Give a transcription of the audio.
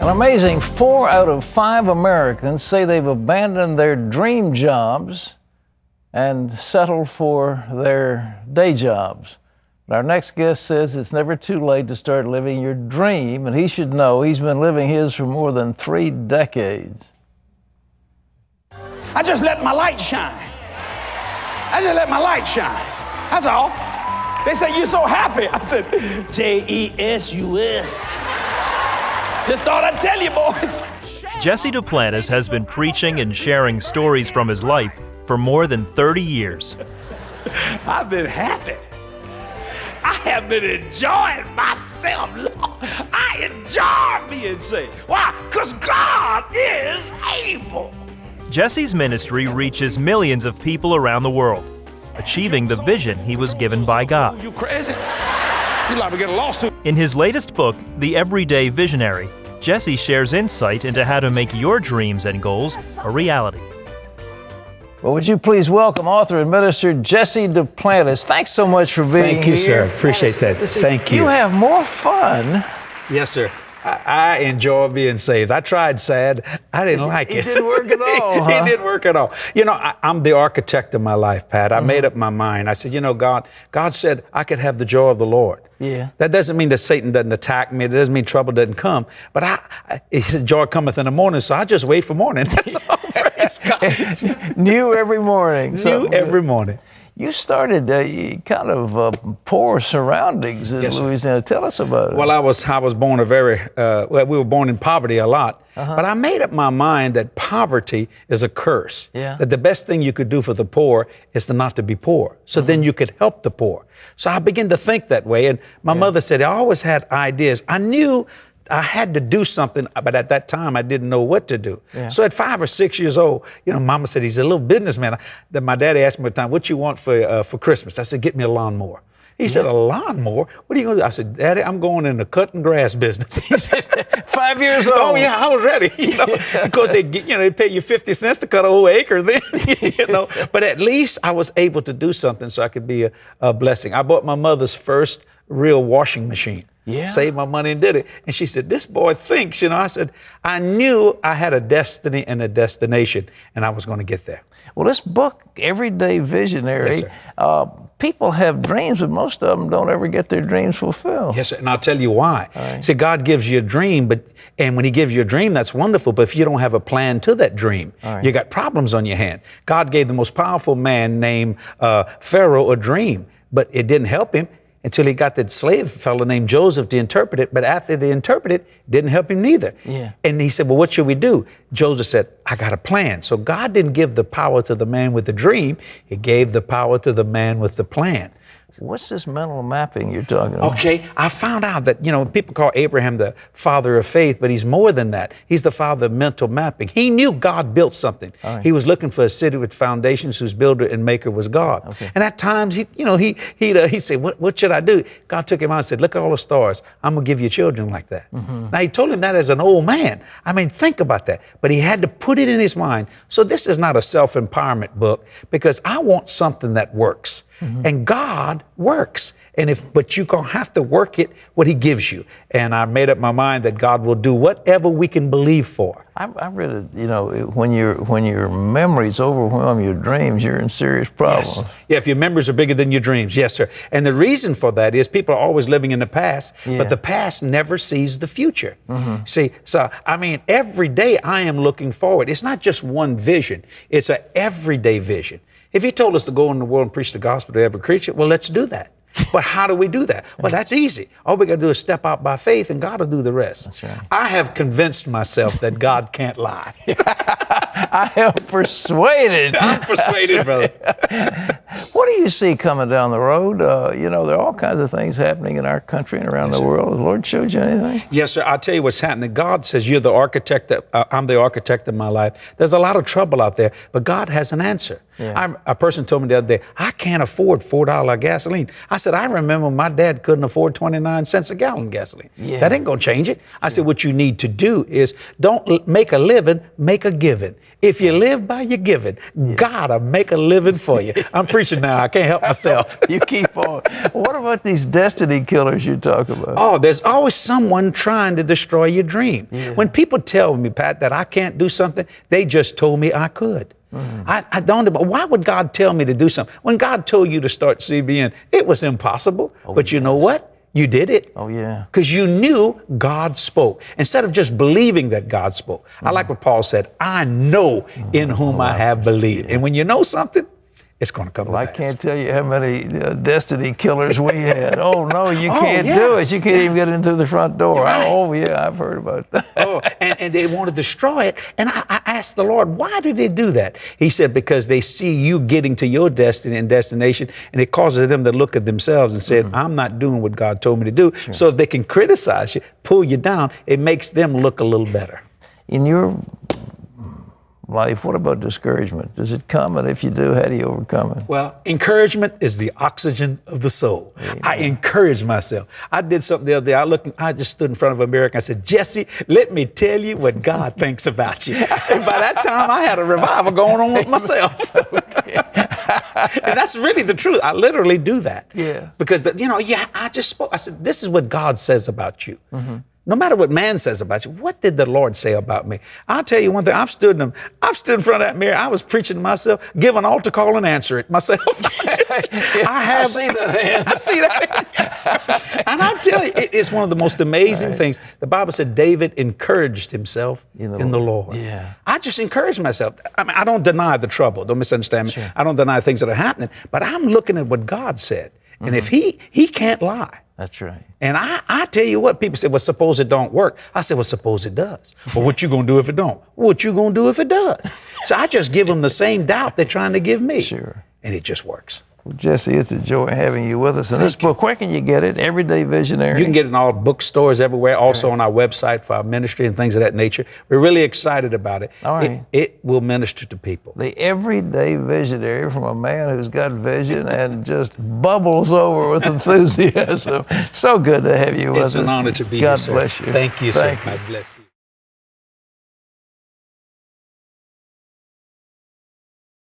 An amazing 4 out of 5 Americans say they've abandoned their dream jobs and settled for their day jobs. But our next guest says it's never too late to start living your dream, and he should know he's been living his for more than 3 decades. I just let my light shine. I just let my light shine. That's all. They say, "You're so happy." I said, Jesus. Just thought I'd tell you, boys. Jesse Duplantis has been preaching and sharing stories from his life for more than 30 years. I've been happy. I have been enjoying myself, Lord. I enjoy being saved. Why? Because God is able. Jesse's ministry reaches millions of people around the world, achieving the vision he was given by God. You crazy? You like to get a lawsuit. In his latest book, The Everyday Visionary, Jesse shares insight into how to make your dreams and goals a reality. Well, would you please welcome author and minister Jesse Duplantis. Thanks so much for being here. Thank you, sir. Appreciate that. Thank you. You have more fun. Yes, sir. I enjoy being saved. I tried SAD. I didn't like it. It didn't work at all, huh? It didn't work at all. You know, I'm the architect of my life, Pat. I made up my mind. I said, you know, God said I could have the joy of the Lord. Yeah. That doesn't mean that Satan doesn't attack me. It doesn't mean trouble doesn't come. But he said, joy cometh in the morning, so I just wait for morning. That's all. Praise God. New every morning. New every morning. You started kind of poor surroundings in Louisiana. Tell us about it. Well, I was born we were born in poverty a lot. But I made up my mind that poverty is a curse. Yeah. That the best thing you could do for the poor is not to be poor. So then you could help the poor. So I began to think that way. And my mother said, I always had ideas. I knew I had to do something, but at that time I didn't know what to do. Yeah. So at 5 or 6 years old, you know, Mama said he's a little businessman. Then my daddy asked me one time, "What you want for Christmas?" I said, "Get me a lawnmower." He said, "A lawnmower? What are you going to do?" I said, "Daddy, I'm going in the cutting grass business." He said, 5 years old. Oh yeah, I was ready. You know, because they pay you 50 cents to cut a whole acre then. You know, but at least I was able to do something so I could be a blessing. I bought my mother's first real washing machine. Yeah. Saved my money and did it. And she said, "This boy thinks," you know. I said, I knew I had a destiny and a destination, and I was going to get there. Well, this book, Everyday Visionary, people have dreams, but most of them don't ever get their dreams fulfilled. Yes, sir. And I'll tell you why. Right. See, God gives you a dream, and when he gives you a dream, that's wonderful. But if you don't have a plan to that dream, you got problems on your hand. God gave the most powerful man named Pharaoh a dream, but it didn't help him until he got that slave fellow named Joseph to interpret it. But after they interpreted it, didn't help him neither. Yeah. And he said, "Well, what should we do?" Joseph said, "I got a plan." So God didn't give the power to the man with the dream. He gave the power to the man with the plan. What's this mental mapping you're talking about? Okay, I found out that, you know, people call Abraham the father of faith, but he's more than that. He's the father of mental mapping. He knew God built something. Right. He was looking for a city with foundations whose builder and maker was God. Okay. And at times, he'd say, what should I do? God took him out and said, "Look at all the stars. I'm going to give you children like that." Now, he told him that as an old man. I mean, think about that. But he had to put it in his mind. So this is not a self-empowerment book, because I want something that works. And God works. But you're going to have to work it, what he gives you. And I made up my mind that God will do whatever we can believe for. I read it, you know, when your memories overwhelm your dreams, you're in serious problems. Yes. Yeah, if your memories are bigger than your dreams. Yes, sir. And the reason for that is people are always living in the past, but the past never sees the future. See, so, I mean, every day I am looking forward. It's not just one vision. It's an everyday vision. If he told us to go in the world and preach the gospel to every creature, well, let's do that. But how do we do that? Well, that's easy. All we got to do is step out by faith, and God will do the rest. That's right. I have convinced myself that God can't lie. I am persuaded. I'm persuaded, brother. What do you see coming down the road? You know, there are all kinds of things happening in our country and around the world. Has the Lord showed you anything? Yes, sir. I'll tell you what's happening. God says, "You're the architect. I'm the architect of my life." There's a lot of trouble out there, but God has an answer. A person told me the other day, I can't afford $4 gasoline. I said, I remember my dad couldn't afford 29 cents a gallon gasoline. That ain't gonna change it. I said, what you need to do is don't make a living, make a giving. If you live by your giving, God'll make a living for you. I'm preaching now, I can't help myself. You keep on. What about these destiny killers you talk about? Oh, there's always someone trying to destroy your dream. When people tell me, Pat, that I can't do something, they just told me I could. I don't, why would God tell me to do something? When God told you to start CBN, it was impossible. But you know what? You did it. Oh, yeah. Because you knew God spoke. Instead of just believing that God spoke. I like what Paul said, I know in whom I have believed. And when you know something, it's going to come to pass. I can't tell you how many destiny killers we had. Oh, no, you can't do it. You can't even get into the front door. Right. Oh, yeah, I've heard about that. And they want to destroy it. And I asked the Lord, why do they do that? He said, because they see you getting to your destiny and destination, and it causes them to look at themselves and say, I'm not doing what God told me to do. So if they can criticize you, pull you down, it makes them look a little better. In your life, what about discouragement? Does it come? And if you do, how do you overcome it? Well, encouragement is the oxygen of the soul. I encourage myself. I did something the other day. I just stood in front of a mirror and I said, Jesse, let me tell you what God thinks about you. And by that time, I had a revival going on with myself. And that's really the truth. I literally do that. Because, I just spoke. I said, this is what God says about you. No matter what man says about you, what did the Lord say about me? I'll tell you one thing. I've stood in front of that mirror. I was preaching to myself, give an altar call and answer it myself. I see that. I see that. And I tell you, it's one of the most amazing things. The Bible said David encouraged himself in the Lord. I just encourage myself. I mean, I don't deny the trouble. Don't misunderstand me. I don't deny things that are happening, but I'm looking at what God said. And if he can't lie. That's right. And I tell you what, people say, well, suppose it don't work. I said, well, suppose it does. Well, what you going to do if it don't? What you going to do if it does? So I just give them the same doubt they're trying to give me. And it just works. Well, Jesse, it's a joy having you with us. And this book, where can you get it? Everyday Visionary? You can get it in all bookstores everywhere, also on our website for our ministry and things of that nature. We're really excited about it. All right. It will minister to people. The Everyday Visionary, from a man who's got vision and just bubbles over with enthusiasm. So good to have you with us. It's an honor to be here, sir. God bless you. Thank you, sir. God bless you.